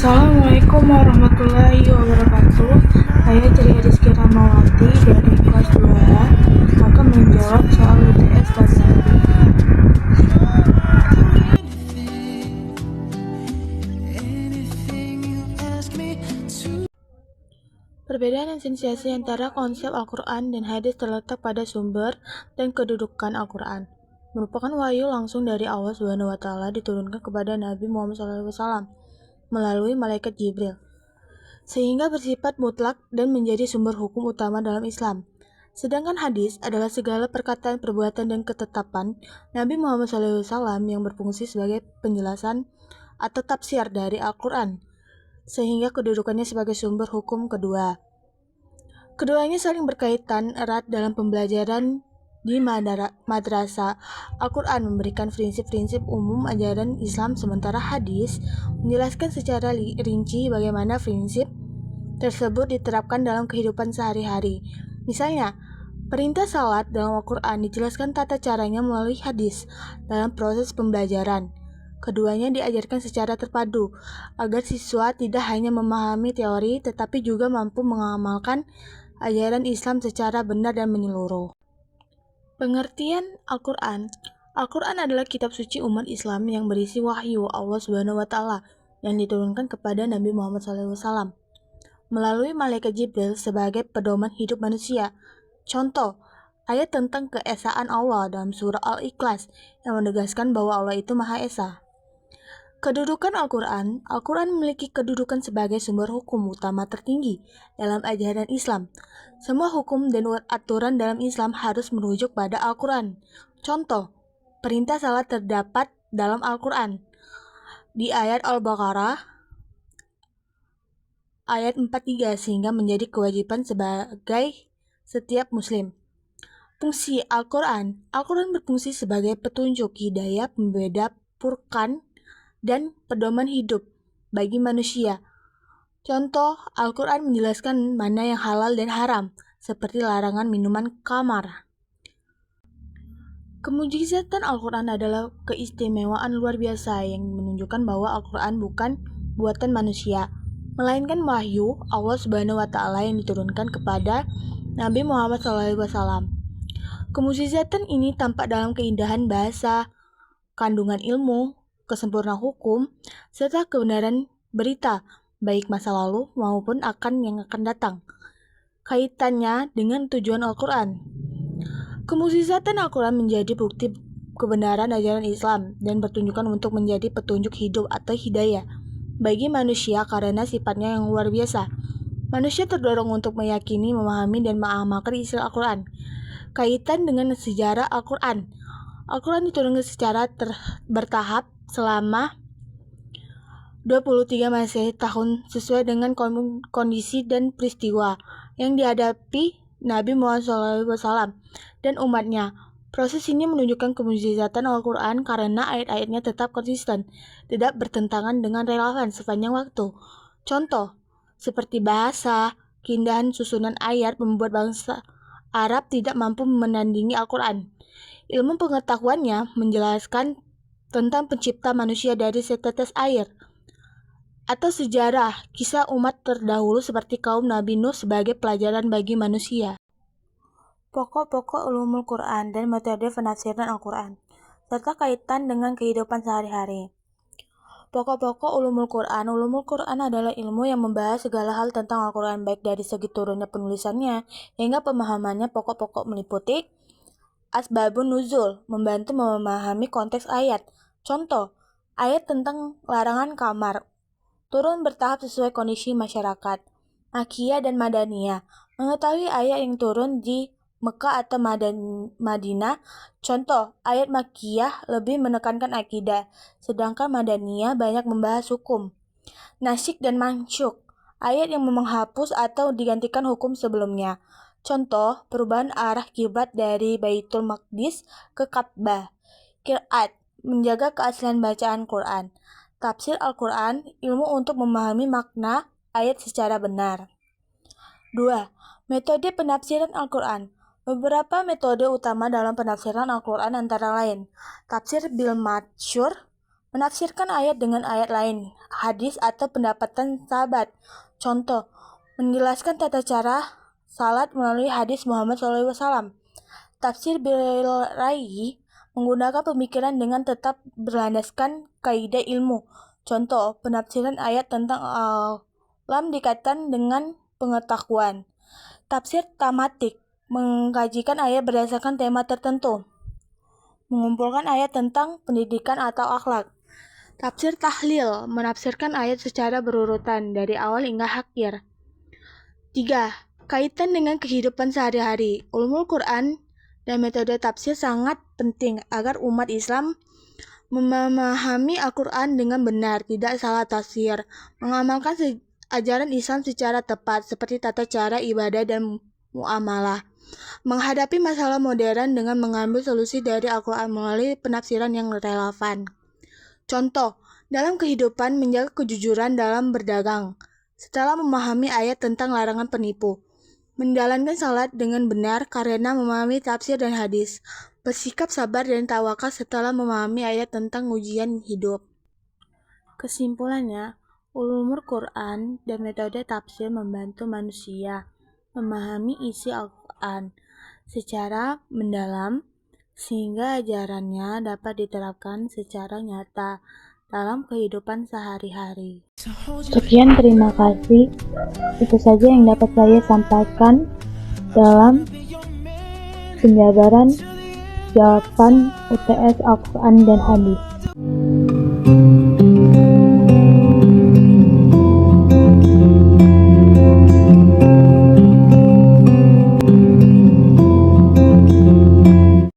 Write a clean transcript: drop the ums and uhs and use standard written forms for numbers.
Assalamualaikum warahmatullahi wabarakatuh. Saya Ceria Rizky Ramawati dari kelas 2A akan menjawab soal UTS pada hari ini. Perbedaan esensiasi antara konsep Al-Quran dan hadis terletak pada sumber dan kedudukan Al-Quran. Merupakan wahyu langsung dari Allah SWT diturunkan kepada Nabi Muhammad SAW melalui malaikat Jibril, sehingga bersifat mutlak dan menjadi sumber hukum utama dalam Islam. Sedangkan hadis adalah segala perkataan, perbuatan, dan ketetapan Nabi Muhammad SAW yang berfungsi sebagai penjelasan atau tafsir dari Al-Quran, sehingga kedudukannya sebagai sumber hukum kedua. Keduanya saling berkaitan erat dalam pembelajaran di madrasah. Al-Quran memberikan prinsip-prinsip umum ajaran Islam, sementara hadis menjelaskan secara rinci bagaimana prinsip tersebut diterapkan dalam kehidupan sehari-hari. Misalnya, perintah salat dalam Al-Quran dijelaskan tata caranya melalui hadis dalam proses pembelajaran. Keduanya diajarkan secara terpadu, agar siswa tidak hanya memahami teori, tetapi juga mampu mengamalkan ajaran Islam secara benar dan menyeluruh. Pengertian Al-Quran. Al-Quran adalah kitab suci umat Islam yang berisi wahyu Allah SWT yang diturunkan kepada Nabi Muhammad SAW melalui malaikat Jibril sebagai pedoman hidup manusia. Contoh, ayat tentang keesaan Allah dalam surah Al-Ikhlas yang menegaskan bahwa Allah itu Maha Esa. Kedudukan Al-Quran. Al-Quran memiliki kedudukan sebagai sumber hukum utama tertinggi dalam ajaran Islam. Semua hukum dan aturan dalam Islam harus merujuk pada Al-Quran. Contoh, perintah salat terdapat dalam Al-Quran di ayat Al-Baqarah ayat 43, sehingga menjadi kewajiban sebagai setiap muslim. Fungsi Al-Quran. Al-Quran berfungsi sebagai petunjuk, hidayah, pembeda, furqan, dan pedoman hidup bagi manusia. Contoh, Al-Quran menjelaskan mana yang halal dan haram, seperti larangan minuman khamar. Kemujizatan Al-Quran adalah keistimewaan luar biasa yang menunjukkan bahwa Al-Quran bukan buatan manusia, melainkan wahyu Allah SWT yang diturunkan kepada Nabi Muhammad SAW. Kemujizatan ini tampak dalam keindahan bahasa, kandungan ilmu, kesempurnaan hukum, serta kebenaran berita, baik masa lalu maupun yang akan datang. Kaitannya dengan tujuan Al-Quran. Kemujizatan Al-Quran menjadi bukti kebenaran ajaran Islam dan pertunjukan untuk menjadi petunjuk hidup atau hidayah bagi manusia karena sifatnya yang luar biasa. Manusia terdorong untuk meyakini, memahami, dan mengamalkan isi Al-Quran. Kaitan dengan sejarah Al-Quran. Al-Quran diturunkan secara bertahap selama 23 Masehi tahun sesuai dengan kondisi dan peristiwa yang dihadapi Nabi Muhammad SAW dan umatnya. Proses ini menunjukkan kemujizatan Al-Quran karena ayat-ayatnya tetap konsisten, tidak bertentangan dengan relevan sepanjang waktu. Contoh, seperti bahasa, keindahan susunan ayat membuat bangsa Arab tidak mampu menandingi Al-Quran. Ilmu pengetahuannya menjelaskan tentang pencipta manusia dari setetes air, atau sejarah kisah umat terdahulu seperti kaum Nabi Nuh sebagai pelajaran bagi manusia. Pokok-pokok ulumul Quran dan metode penafsiran Al-Quran, serta kaitan dengan kehidupan sehari-hari. Pokok-pokok ulumul Quran. Ulumul Quran adalah ilmu yang membahas segala hal tentang Al-Quran, baik dari segi turunnya penulisannya hingga pemahamannya. Pokok-pokok meliputi asbabun nuzul, membantu memahami konteks ayat. Contoh, ayat tentang larangan khamar turun bertahap sesuai kondisi masyarakat. Makkiyah dan Madaniyah, mengetahui ayat yang turun di Mekah atau Madinah. Contoh, ayat Makkiyah lebih menekankan akidah, sedangkan Madaniyah banyak membahas hukum. Nasikh dan mansyukh, ayat yang menghapus atau digantikan hukum sebelumnya. Contoh, perubahan arah kiblat dari Baitul Maqdis ke Ka'bah. Qiraat, menjaga keaslian bacaan Quran. Tafsir Al-Quran, ilmu untuk memahami makna ayat secara benar. 2. Metode penafsiran Al-Quran. Beberapa metode utama dalam penafsiran Al-Quran antara lain tafsir bil matsyur, Menafsirkan ayat dengan ayat lain, hadis atau pendapatan sahabat. Contoh, menjelaskan tata cara salat melalui hadis Muhammad SAW. Tafsir bil ra'yi menggunakan pemikiran dengan tetap berlandaskan kaidah ilmu. Contoh, penafsiran ayat tentang alam dikaitkan dengan pengetahuan. Tafsir tematik mengkajikan ayat berdasarkan tema tertentu. Mengumpulkan ayat tentang pendidikan atau akhlak. Tafsir tahlil menafsirkan ayat secara berurutan dari awal hingga akhir. 3. Kaitan dengan kehidupan sehari-hari. Ulumul Quran dan metode tafsir sangat penting agar umat Islam memahami Al-Quran dengan benar, tidak salah tafsir, mengamalkan ajaran Islam secara tepat seperti tata cara ibadah dan muamalah, menghadapi masalah modern dengan mengambil solusi dari Al-Quran melalui penafsiran yang relevan. Contoh, dalam kehidupan menjaga kejujuran dalam berdagang, setelah memahami ayat tentang larangan penipu, menjalankan salat dengan benar karena memahami tafsir dan hadis, bersikap sabar dan tawakal setelah memahami ayat tentang ujian hidup. Kesimpulannya, ulumul Quran dan metode tafsir membantu manusia memahami isi Al-Quran secara mendalam sehingga ajarannya dapat diterapkan secara nyata dalam kehidupan sehari-hari. Sekian, terima kasih. Itu saja yang dapat saya sampaikan dalam penjabaran jawaban UTS Al-Quran dan Hadis.